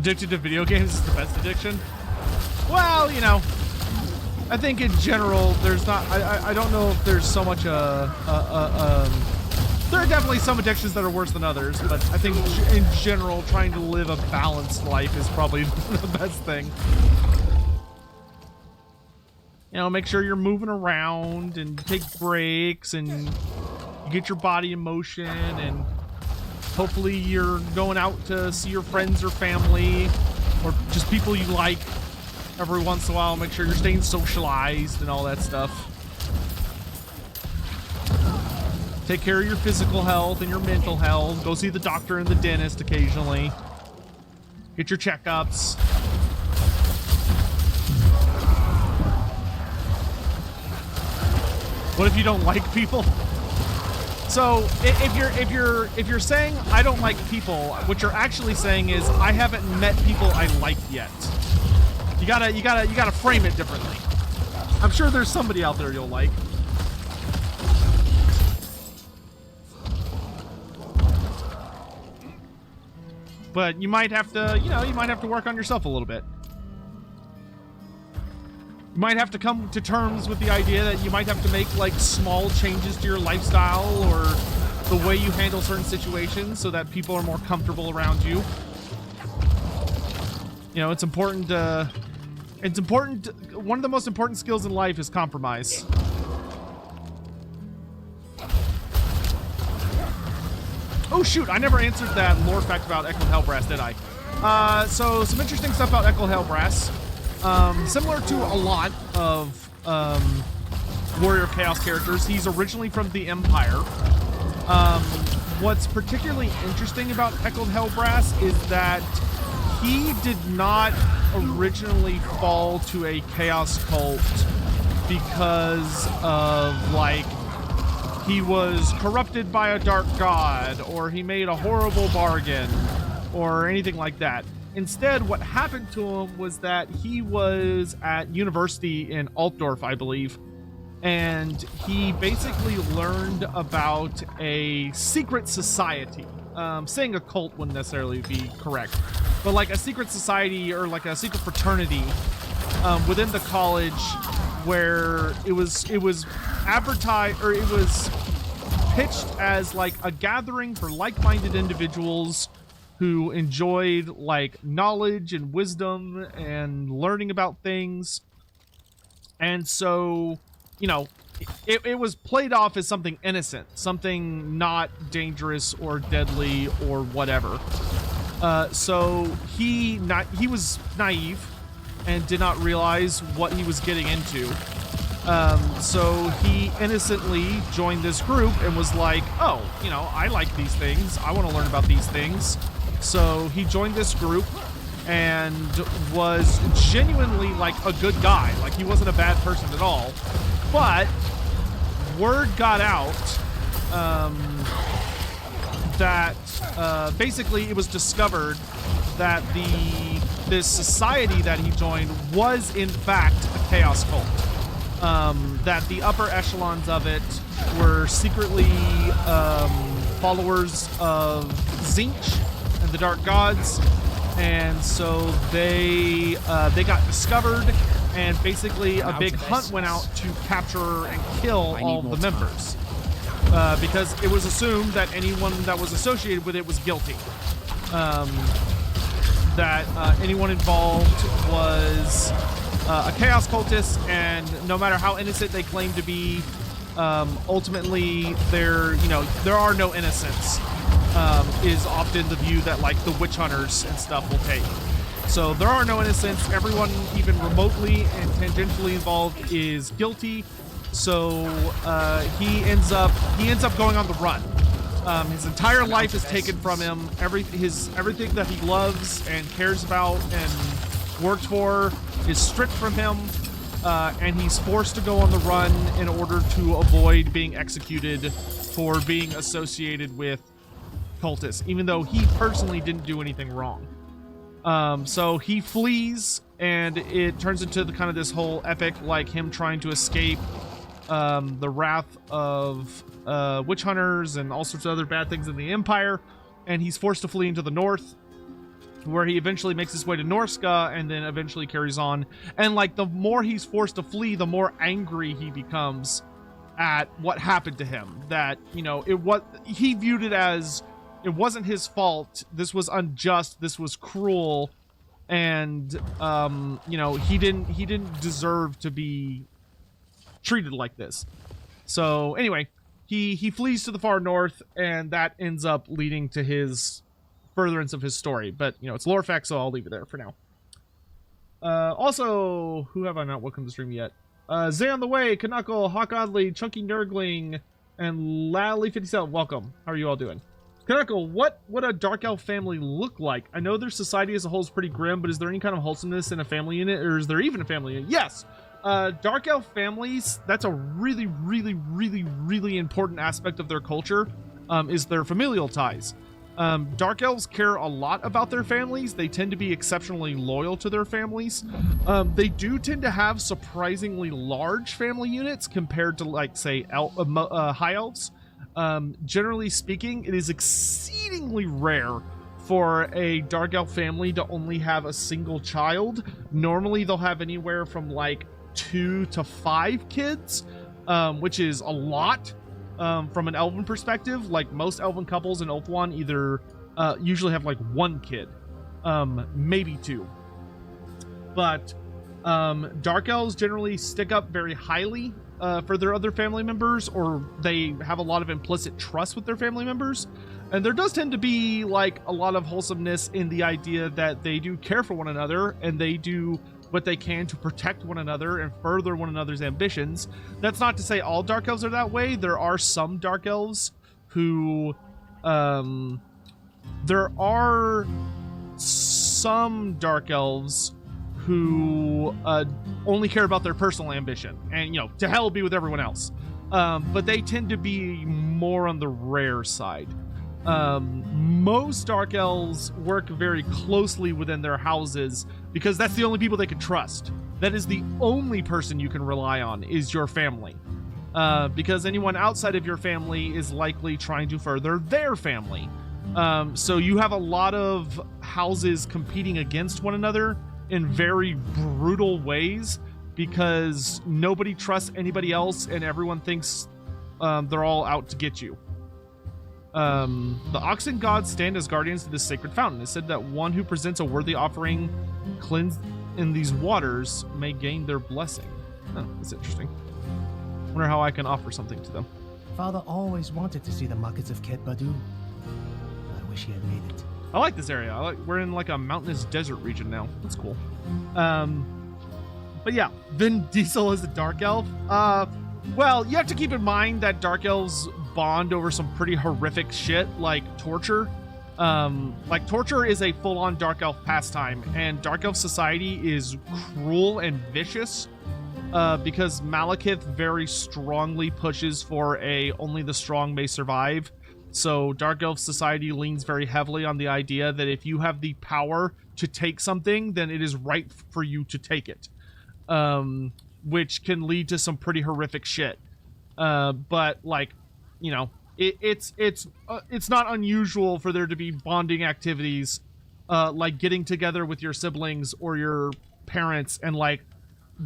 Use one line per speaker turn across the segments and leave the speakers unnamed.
Addicted to video games is the best addiction? Well, you know, I think in general, there's not, I don't know if there's so much, there are definitely some addictions that are worse than others, but I think in general, trying to live a balanced life is probably the best thing. You know, make sure you're moving around and take breaks and you get your body in motion, and hopefully you're going out to see your friends or family or just people you like every once in a while. Make sure you're staying socialized and all that stuff. Take care of your physical health and your mental health. Go see the doctor and the dentist occasionally. Get your checkups. What if you don't like people? So if you're saying I don't like people, what you're actually saying is I haven't met people I like yet. You gotta frame it differently. I'm sure there's somebody out there you'll like. But you might have to, you know, you might have to work on yourself a little bit. You might have to come to terms with the idea that you might have to make like small changes to your lifestyle or the way you handle certain situations so that people are more comfortable around you. You know, it's important, one of the most important skills in life is compromise. Oh shoot, I never answered that lore fact about Echo Hellbrass, did I? So some interesting stuff about Echo Hellbrass. Similar to a lot of Warrior Chaos characters, he's originally from the Empire. What's particularly interesting about Echo Hellbrass is that he did not originally fall to a Chaos cult because of, like, he was corrupted by a dark god, or he made a horrible bargain, or anything like that. Instead, what happened to him was that he was at university in Altdorf, I believe, and he basically learned about a secret society. Saying a cult wouldn't necessarily be correct, but like a secret society or like a secret fraternity within the college, where it was advertised, or it was pitched as like a gathering for like-minded individuals who enjoyed like knowledge and wisdom and learning about things. And so, you know, it was played off as something innocent, something not dangerous or deadly or whatever. So he was naive and did not realize what he was getting into. So he innocently joined this group and was like, oh, you know, I like these things. I want to learn about these things. So he joined this group and was genuinely like a good guy. Like, he wasn't a bad person at all. But word got out that basically it was discovered that this society that he joined was in fact a chaos cult. That the upper echelons of it were secretly followers of Tzeentch and the Dark Gods, and so they got discovered, and basically a big hunt went out to capture and kill all the members, because it was assumed that anyone that was associated with it was guilty. That anyone involved was a chaos cultist, and no matter how innocent they claim to be, ultimately there are no innocents, is often the view that like the witch hunters and stuff will take. So there are no innocents. Everyone even remotely and tangentially involved is guilty. So he ends up going on the run. His entire life is taken from him. Everything that he loves and cares about and worked for is stripped from him, and he's forced to go on the run in order to avoid being executed for being associated with cultists, even though he personally didn't do anything wrong. So he flees, and it turns into the kind of this whole epic, like him trying to escape the wrath of witch hunters and all sorts of other bad things in the Empire, and he's forced to flee into the north. where he eventually makes his way to Norska and then eventually carries on. And like the more he's forced to flee, the more angry he becomes at what happened to him. That, you know, he viewed it as it wasn't his fault. This was unjust. This was cruel. And you know, he didn't deserve to be treated like this. So anyway, he flees to the far north, and that ends up leading to his furtherance of his story. But you know, it's lore fact, so I'll leave it there for now. Also, who have I not welcomed to the stream yet? Zay on the way, Kanako, Hawk Oddly, Chunky Nurgling, and Lally57. Welcome. How are you all doing? Kanako, what would a Dark Elf family look like? I know their society as a whole is pretty grim, but is there any kind of wholesomeness in a family unit, or is there even a family unit? Yes! Dark Elf families, that's a really, really, really, really important aspect of their culture, is their familial ties. Dark Elves care a lot about their families. They tend to be exceptionally loyal to their families. They do tend to have surprisingly large family units compared to, like, say, High Elves. Generally speaking, it is exceedingly rare for a Dark Elf family to only have a single child. Normally, they'll have anywhere from, like, 2 to 5 kids, which is a lot. From an elven perspective, like most elven couples in Ulthuan either usually have like 1 kid, maybe 2. But Dark Elves generally stick up very highly for their other family members, or they have a lot of implicit trust with their family members. And there does tend to be like a lot of wholesomeness in the idea that they do care for one another, and they do what they can to protect one another and further one another's ambitions. That's not to say all Dark Elves are that way. There are some Dark Elves who, there are some Dark Elves who only care about their personal ambition, and, you know, to hell be with everyone else. But they tend to be more on the rare side. Most Dark Elves work very closely within their houses because that's the only people they can trust. That is the only person you can rely on, is your family. Because anyone outside of your family is likely trying to further their family. So you have a lot of houses competing against one another in very brutal ways because nobody trusts anybody else and everyone thinks they're all out to get you. The oxen gods stand as guardians to this sacred fountain. It said that one who presents a worthy offering cleansed in these waters may gain their blessing. Oh, that's interesting. Wonder how I can offer something to them.
Father always wanted to see the markets of Ket Badu. I wish he had made it.
I like this area. We're in like a mountainous desert region now. That's cool. But yeah, Vin Diesel is a Dark Elf. Well, you have to keep in mind that Dark Elves bond over some pretty horrific shit, like torture. Like torture is a full-on Dark Elf pastime, and Dark Elf society is cruel and vicious because Malekith very strongly pushes for only the strong may survive. So Dark Elf society leans very heavily on the idea that if you have the power to take something, then it is right for you to take it, which can lead to some pretty horrific shit. But like, you know, it's not unusual for there to be bonding activities, like getting together with your siblings or your parents and like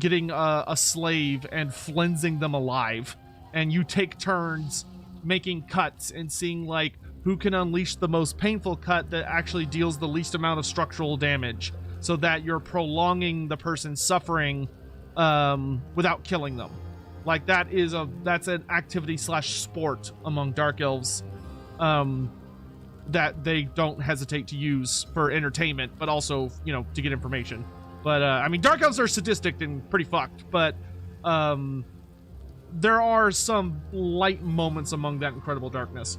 getting a slave and flensing them alive, and you take turns making cuts and seeing like who can unleash the most painful cut that actually deals the least amount of structural damage, so that you're prolonging the person's suffering without killing them. Like that's an activity / sport among Dark Elves that they don't hesitate to use for entertainment, but also, you know, to get information. But I mean, Dark Elves are sadistic and pretty fucked, but there are some light moments among that incredible darkness.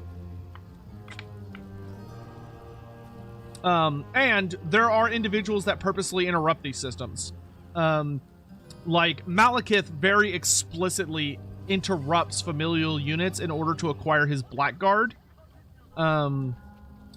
And there are individuals that purposely interrupt these systems. Like, Malekith very explicitly interrupts familial units in order to acquire his Blackguard.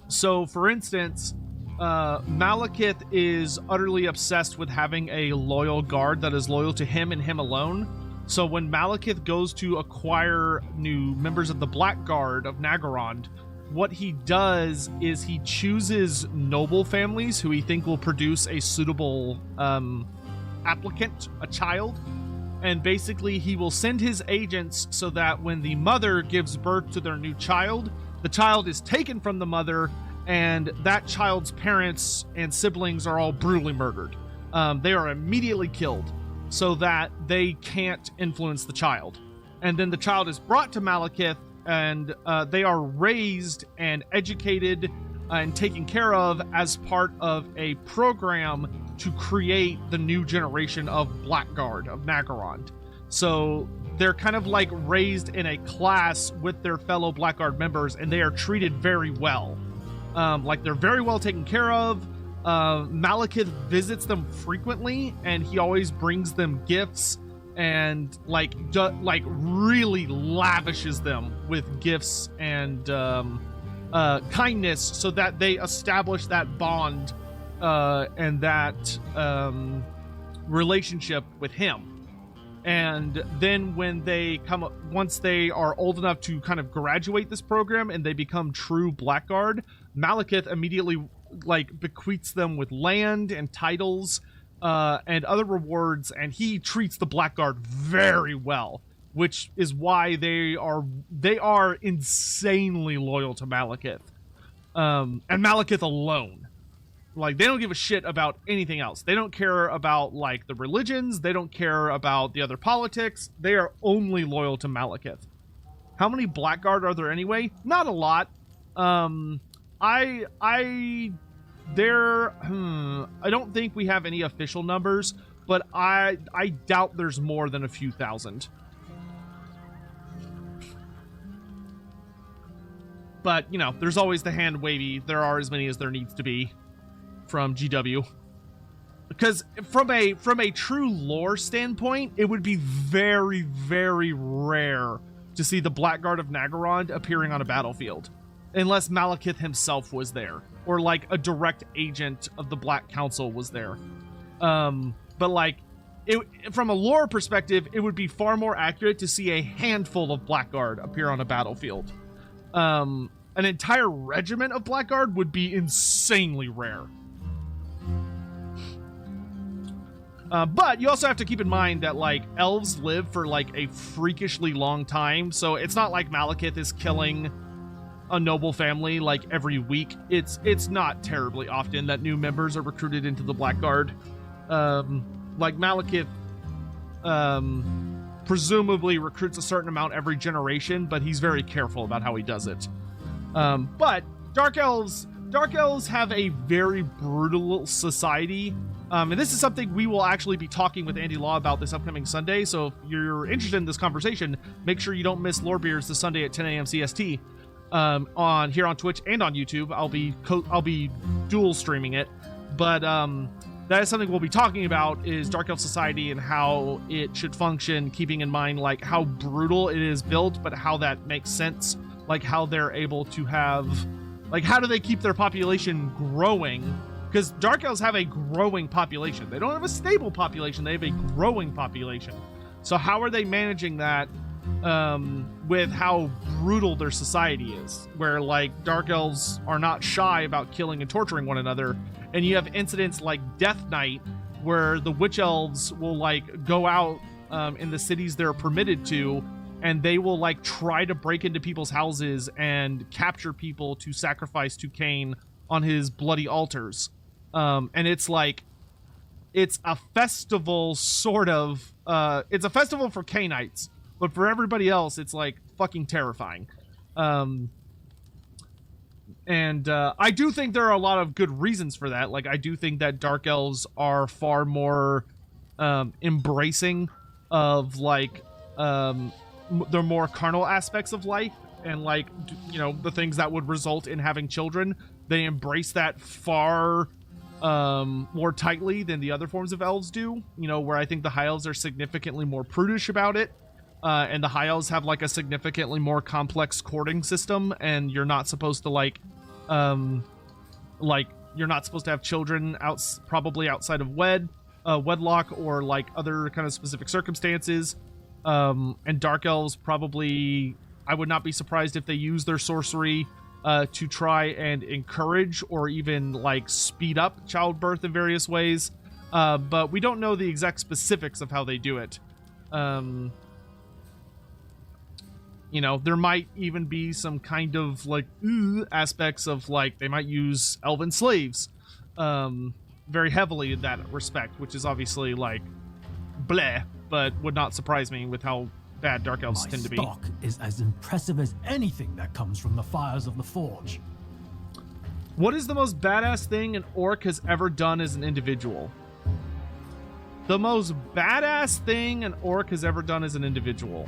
So, for instance, Malekith is utterly obsessed with having a loyal guard that is loyal to him and him alone. So when Malekith goes to acquire new members of the Blackguard of Nagorond, what he does is he chooses noble families who he think will produce a suitable applicant, a child, and basically he will send his agents so that when the mother gives birth to their new child, the child is taken from the mother, and that child's parents and siblings are all brutally murdered. They are immediately killed so that they can't influence the child. And then the child is brought to Malekith, and they are raised and educated and taken care of as part of a program to create the new generation of Blackguard, of Naggarond. So they're kind of like raised in a class with their fellow Blackguard members, and they are treated very well. Like, they're very well taken care of. Malekith visits them frequently, and he always brings them gifts and like really lavishes them with gifts and kindness so that they establish that bond and that relationship with him. And then when they once they are old enough to kind of graduate this program and they become true Blackguard, Malekith immediately like bequeaths them with land and titles and other rewards, and he treats the Blackguard very well, which is why they are insanely loyal to Malekith, and Malekith alone. Like, they don't give a shit about anything else. They don't care about like the religions. They don't care about the other politics. They are only loyal to Malekith. How many Blackguard are there anyway? Not a lot. I don't think we have any official numbers, but I doubt there's more than a few thousand. But, you know, there's always the hand wavy. There are as many as there needs to be from GW. Because from a true lore standpoint, it would be very, very rare to see the Blackguard of Naggarond appearing on a battlefield, unless Malekith himself was there, or like a direct agent of the Black Council was there. But like, from a lore perspective, it would be far more accurate to see a handful of Blackguard appear on a battlefield. An entire regiment of Blackguard would be insanely rare. But you also have to keep in mind that, like, elves live for, like, a freakishly long time, so it's not like Malekith is killing a noble family, like, every week. It's not terribly often that new members are recruited into the Blackguard. Like, Malekith, presumably recruits a certain amount every generation, but he's very careful about how he does it. But Dark Elves have a very brutal society. And this is something we will actually be talking with Andy Law about this upcoming Sunday. So if you're interested in this conversation, make sure you don't miss Lore Beers this Sunday at 10 a.m. CST on Twitch and on YouTube. I'll be dual streaming it. But that is something we'll be talking about, is Dark Elf Society and how it should function, keeping in mind like how brutal it is built, but how that makes sense. Like how they're able to have, like, how do they keep their population growing? Because Dark Elves have a growing population. They don't have a stable population. They have a growing population. So how are they managing that with how brutal their society is? Where, like, Dark Elves are not shy about killing and torturing one another. And you have incidents like Death Night, where the Witch Elves will, like, go out in the cities they're permitted to, and they will, like, try to break into people's houses and capture people to sacrifice to Cain on his bloody altars. And it's like, it's a festival, sort of. It's a festival for Cainites, but for everybody else, it's like fucking terrifying. And I do think there are a lot of good reasons for that. Like, I do think that Dark Elves are far more embracing of, like, the more carnal aspects of life, and, like, you know, the things that would result in having children. They embrace that far more tightly than the other forms of elves do, you know, where I think the high elves are significantly more prudish about it, and the high elves have, like, a significantly more complex courting system, and you're not supposed to, like, you're not supposed to have children probably outside of wedlock, or, like, other kind of specific circumstances. And Dark Elves probably, I would not be surprised if they use their sorcery to try and encourage or even like speed up childbirth in various ways. But we don't know the exact specifics of how they do it. You know, there might even be some kind of like aspects of like they might use elven slaves very heavily in that respect, which is obviously like bleh, but would not surprise me with how bad dark elves tend to be.
My stock is as impressive as anything that comes from the fires of the forge.
What is the most badass thing an orc has ever done as an individual? The most badass thing an orc has ever done as an individual.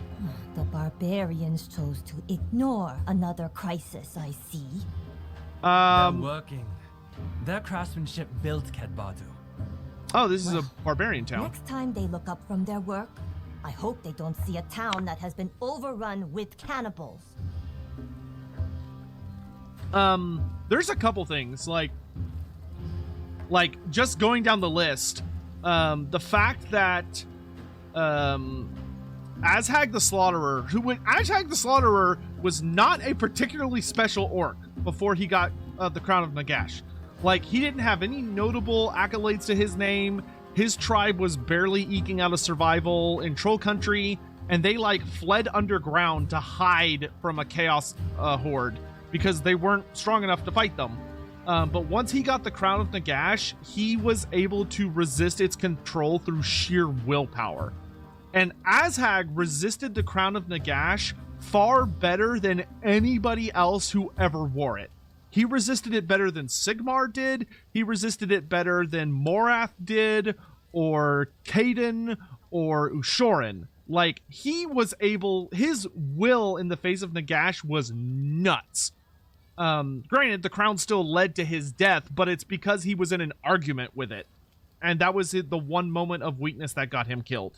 The barbarians chose to ignore another crisis, I see.
They're working. Their craftsmanship built Ket Badu.
Oh, this is a barbarian town.
Next time they look up from their work, I hope they don't see a town that has been overrun with cannibals.
There's a couple things, like just going down the list. The fact that Azhag the Slaughterer, Azhag the Slaughterer was not a particularly special orc before he got the Crown of Nagash. Like, he didn't have any notable accolades to his name. His tribe was barely eking out a survival in Troll Country, and they like fled underground to hide from a chaos horde because they weren't strong enough to fight them. But once he got the Crown of Nagash, he was able to resist its control through sheer willpower. And Azhag resisted the Crown of Nagash far better than anybody else who ever wore it. He resisted it better than Sigmar did. He resisted it better than Morath did, or Kaden, or Ushoran. Like, he was able... His will in the face of Nagash was nuts. Granted, the crown still led to his death, but it's because he was in an argument with it. And that was the one moment of weakness that got him killed.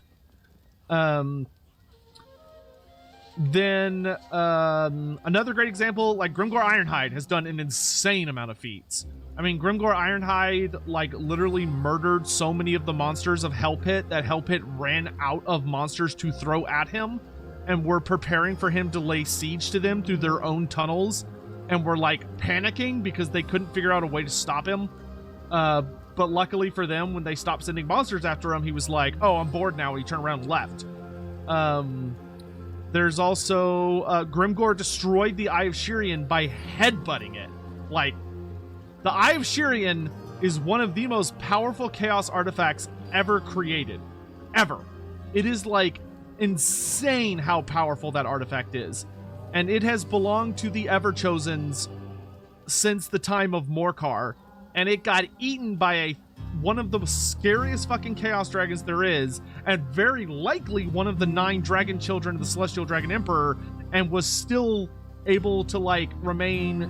Then another great example, like Grimgor Ironhide has done an insane amount of feats. I mean, Grimgor Ironhide like literally murdered so many of the monsters of Hell Pit that Hell Pit ran out of monsters to throw at him, and were preparing for him to lay siege to them through their own tunnels, and were like panicking because they couldn't figure out a way to stop him. But luckily for them, when they stopped sending monsters after him, he was like, oh, I'm bored now. He turned around and left. There's also Grimgor destroyed the Eye of Shirian by headbutting it. Like, the Eye of Shirian is one of the most powerful chaos artifacts ever created. Ever. It is like insane how powerful that artifact is. And it has belonged to the Everchosens since the time of Morkar. And it got eaten by one of the scariest fucking chaos dragons there is, and very likely one of the 9 dragon children of the Celestial Dragon Emperor, and was still able to like remain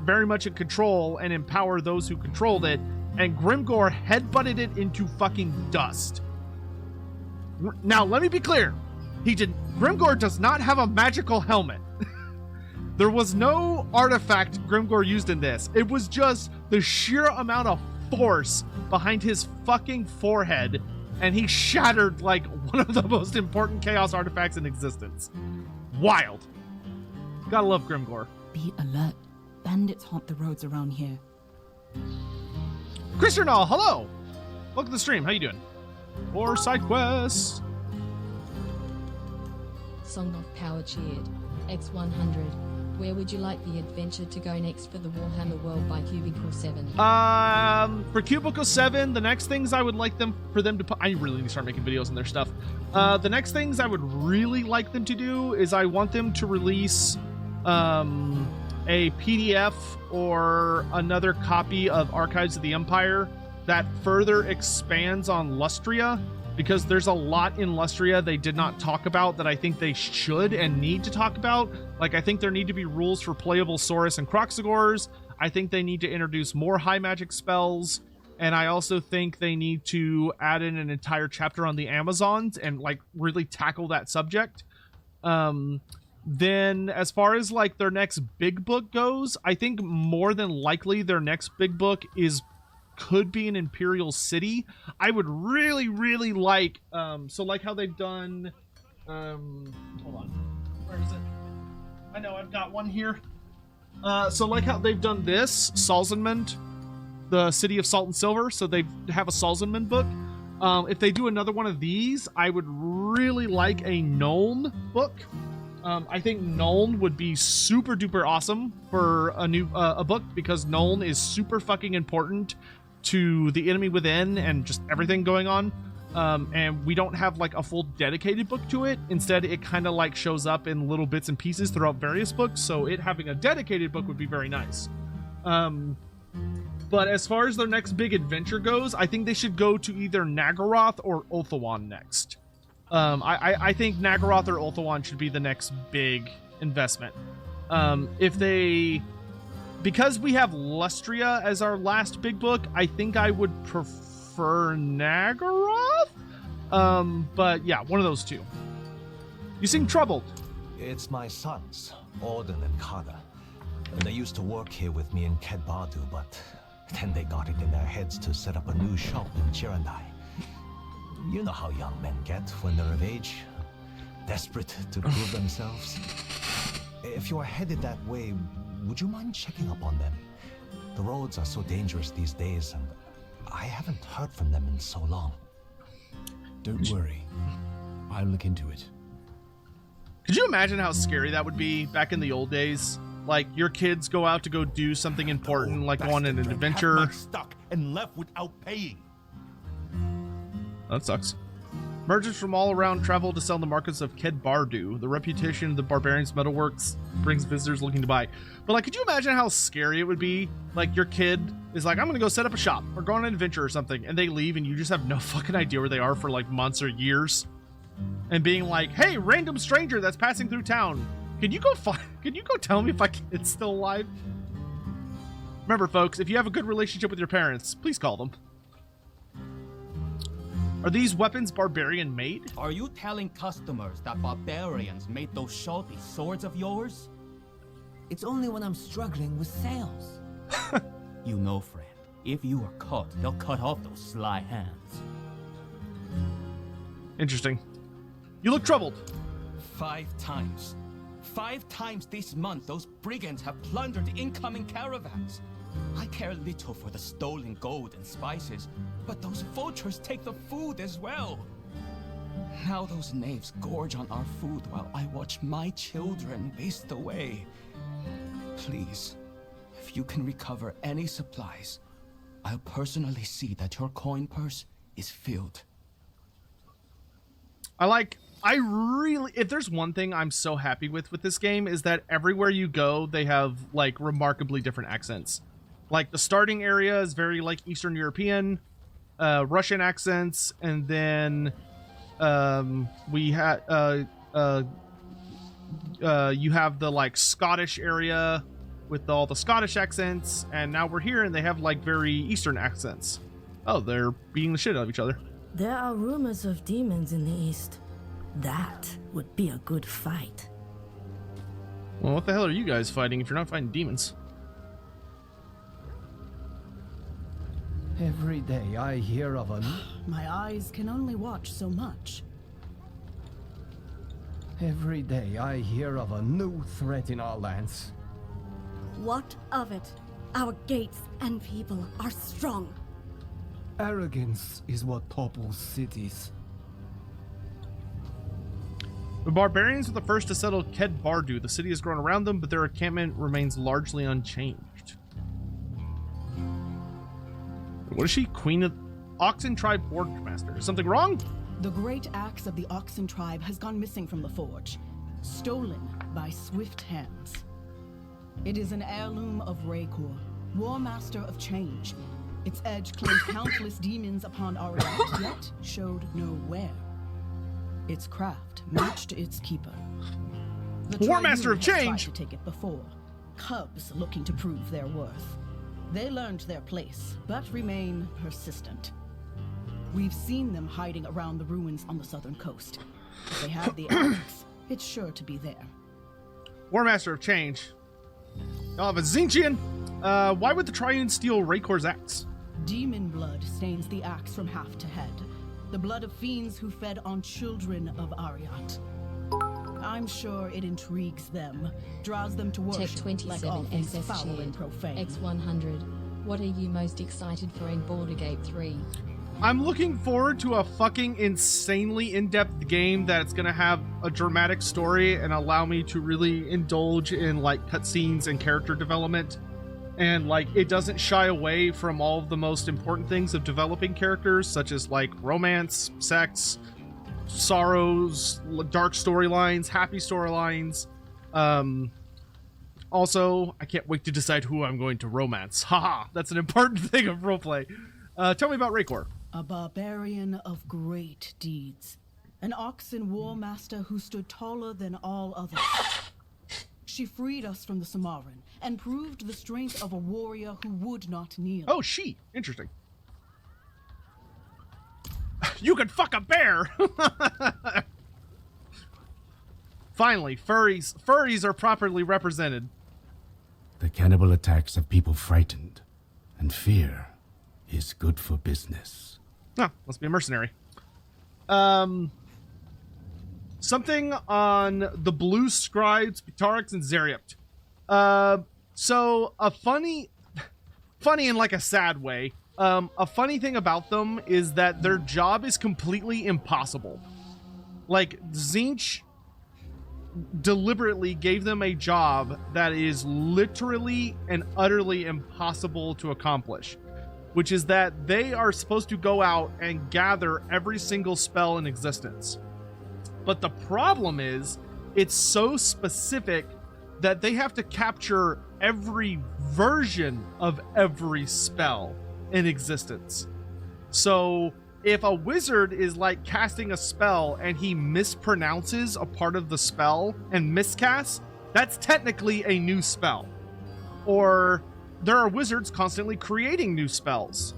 very much in control and empower those who controlled it. And Grimgor headbutted it into fucking dust. Now, let me be clear. Grimgor does not have a magical helmet. There was no artifact Grimgor used in this. It was just the sheer amount of force behind his fucking forehead, and he shattered like one of the most important chaos artifacts in existence. Wild. Gotta love Grimgor.
Be alert. Bandits haunt the roads around here.
Christian All, hello! Welcome to the stream. How you doing? Or side quests.
Song of Power cheered. X100. Where would you like the adventure to go next for the Warhammer World by Cubicle 7?
For Cubicle 7, the next things I would like for them to put... I really need to start making videos on their stuff. The next things I would really like them to do is I want them to release a PDF or another copy of Archives of the Empire that further expands on Lustria, because there's a lot in Lustria they did not talk about that I think they should and need to talk about. Like, I think there need to be rules for playable Saurus and Kroxigors. I think they need to introduce more high magic spells. And I also think they need to add in an entire chapter on the Amazons and, like, really tackle that subject. Then, as far as, like, their next big book goes, I think more than likely their next big book could be an Imperial City. I would really, really like, so like how they've done, hold on, where is it? I know, I've got one here. So like how they've done this, Salzenmund, the City of Salt and Silver, so they have a Salzenmund book. If they do another one of these, I would really like a Nuln book. I think Nuln would be super duper awesome for a new a book, because Nuln is super fucking important to the enemy within and just everything going on. And we don't have like a full dedicated book to it. Instead, it kind of like shows up in little bits and pieces throughout various books. So it having a dedicated book would be very nice. But as far as their next big adventure goes, I think they should go to either Nagaroth or Ulthuan next. I think Nagaroth or Ulthuan should be the next big investment. Because we have Lustria as our last big book, I think I would prefer Nagaroth. But yeah, one of those two. You seem troubled.
It's my sons, Auden and Kada. They used to work here with me in Kedbadu, but then they got it in their heads to set up a new shop in Chirandai. You know how young men get when they're of age, desperate to prove themselves. If you are headed that way, would you mind checking up on them? The roads are so dangerous these days, and I haven't heard from them in so long.
Don't worry. I'll look into it.
Could you imagine how scary that would be back in the old days? Like, your kids go out to go do something important, like go on an adventure.
Stuck and left without paying.
That sucks. Merchants from all around travel to sell in the markets of Kedbardu. The reputation of the barbarians' metalworks brings visitors looking to buy. But like, could you imagine how scary it would be? Like, your kid is like, I'm gonna go set up a shop or go on an adventure or something, and they leave and you just have no fucking idea where they are for like months or years. And being like, hey, random stranger that's passing through town, can you go tell me if my kid's still alive? Remember, folks, if you have a good relationship with your parents, please call them. Are these weapons barbarian made?
Are you telling customers that barbarians made those shoddy swords of yours?
It's only when I'm struggling with sales.
You know, friend, if you are caught, they'll cut off those sly hands.
Interesting. You look troubled.
5 times. 5 times this month, those brigands have plundered incoming caravans. I care little for the stolen gold and spices, but those vultures take the food as well. Now those knaves gorge on our food while I watch my children waste away. Please, if you can recover any supplies, I'll personally see that your coin purse is filled.
If there's one thing I'm so happy with this game, is that everywhere you go, they have like remarkably different accents. Like, the starting area is very like Eastern European, Russian accents, and then you have the like Scottish area with all the Scottish accents, and now we're here and they have like very Eastern accents. Oh, they're beating the shit out of each other.
There are rumors of demons in the east. That would be a good fight.
Well, what the hell are you guys fighting if you're not fighting demons?
Every day I hear of a...
My eyes can only watch so much.
Every day I hear of a new threat in our lands.
What of it? Our gates and people are strong.
Arrogance is what topples cities.
The barbarians are the first to settle Kedbardu. The city has grown around them, but their encampment remains largely unchanged. What is she? Queen of Oxen Tribe Forgemaster. Is something wrong?
The great axe of the Oxen tribe has gone missing from the forge, stolen by swift hands. It is an heirloom of Raykor, Warmaster of Change. Its edge claimed countless demons upon Ariat, yet showed no wear. Its craft matched its keeper. The
Warmaster of
Triune has
Change!
tried to take it before. Cubs looking to prove their worth. They learned their place, but remain persistent. We've seen them hiding around the ruins on the southern coast. If they have the axe, it's sure to be there.
Warmaster of Change. Y'all have a Zinchian. Why would the Triune steal Raykor's axe?
Demon blood stains the axe from haft to head. The blood of fiends who fed on children of Ariat. I'm sure it intrigues them, draws them to
Tech
worship, like
27
all things
SS
foul and
shared.
profane.
X100. What are you most excited for in Baldur's Gate 3?
I'm looking forward to a fucking insanely in-depth game that's gonna have a dramatic story and allow me to really indulge in like cutscenes and character development. And like it doesn't shy away from all of the most important things of developing characters, such as like romance, sex, sorrows, dark storylines, happy storylines. Also, I can't wait to decide who I'm going to romance. Haha, that's an important thing of roleplay. Tell me about Raykor.
A barbarian of great deeds. An Oxen war master who stood taller than all others. She freed us from the Samaran and proved the strength of a warrior who would not kneel.
Oh, she. Interesting. You could fuck a bear! Finally, furries are properly represented.
The cannibal attacks have people frightened, and fear is good for business.
Oh, must be a mercenary. Something on the Blue Scribes, Ptarax, and Zeryapt. So a funny in like a sad way. A funny thing about them is that their job is completely impossible. Like, Tzeentch deliberately gave them a job that is literally and utterly impossible to accomplish, which is that they are supposed to go out and gather every single spell in existence. But the problem is, it's so specific that they have to capture every version of every spell in existence. So if a wizard is like casting a spell and he mispronounces a part of the spell and miscasts, that's technically a new spell. Or there are wizards constantly creating new spells.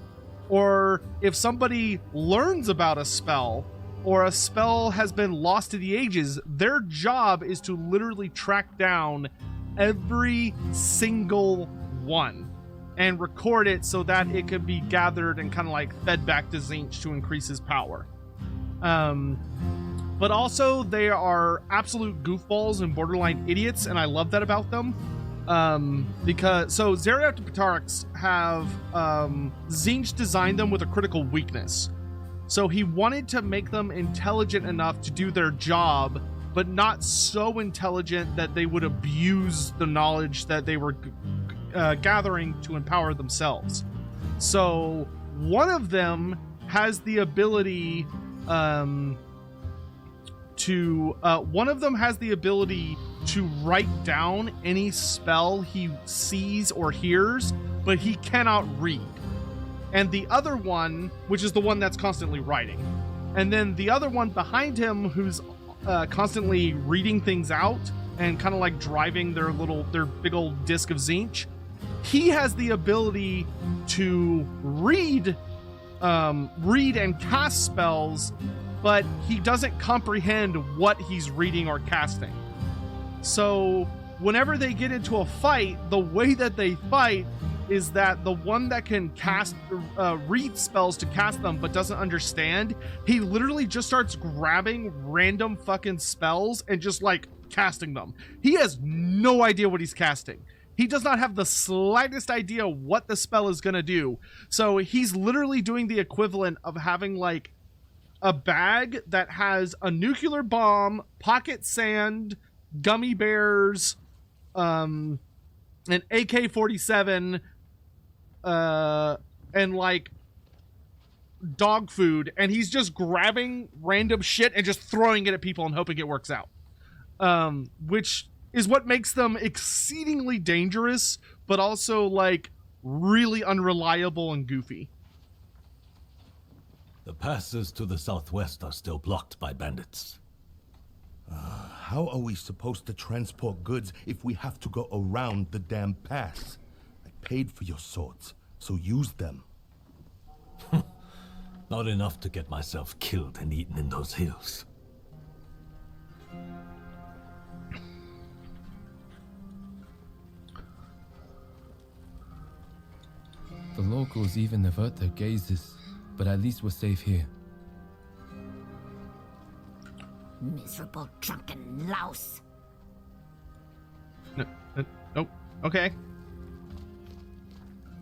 Or if somebody learns about a spell, or a spell has been lost to the ages, their job is to literally track down every single one and record it so that it could be gathered and kind of like fed back to Tzeentch to increase his power. But also they are absolute goofballs and borderline idiots, and I love that about them. Because so Zeryapt and Ptarax have Tzeentch designed them with a critical weakness. So he wanted to make them intelligent enough to do their job, but not so intelligent that they would abuse the knowledge that they were gathering to empower themselves. So one of them has the ability to write down any spell he sees or hears, but he cannot read. And the other one, which is the one that's constantly writing, and then the other one behind him who's constantly reading things out and kind of like driving their big old disc of Tzeentch, he has the ability to read and cast spells, but he doesn't comprehend what he's reading or casting. So whenever they get into a fight, the way that they fight is that the one that can read spells to cast them but doesn't understand, he literally just starts grabbing random fucking spells and just like casting them. He has no idea what he's casting. He does not have the slightest idea what the spell is going to do. So he's literally doing the equivalent of having like a bag that has a nuclear bomb, pocket sand, gummy bears, an AK-47, and like dog food, and he's just grabbing random shit and just throwing it at people and hoping it works out. Which is what makes them exceedingly dangerous, but also like really unreliable and goofy.
The passes to the southwest are still blocked by bandits.
How are we supposed to transport goods if we have to go around the damn pass? I paid for your swords, so use them.
Not enough to get myself killed and eaten in those hills.
The locals even avert their gazes, but at least we're safe here.
Miserable drunken louse.
Nope. Okay.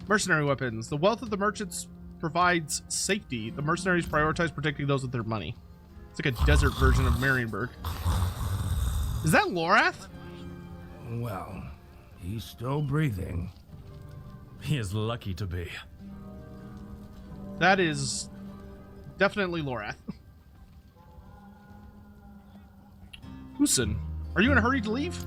Mercenary weapons. The wealth of the merchants provides safety. The mercenaries prioritize protecting those with their money. It's like a desert version of Marienburg. Is that Lorath?
Well, he's still breathing.
He is lucky to be.
That is definitely Lorath. Husin, are you in a hurry to leave?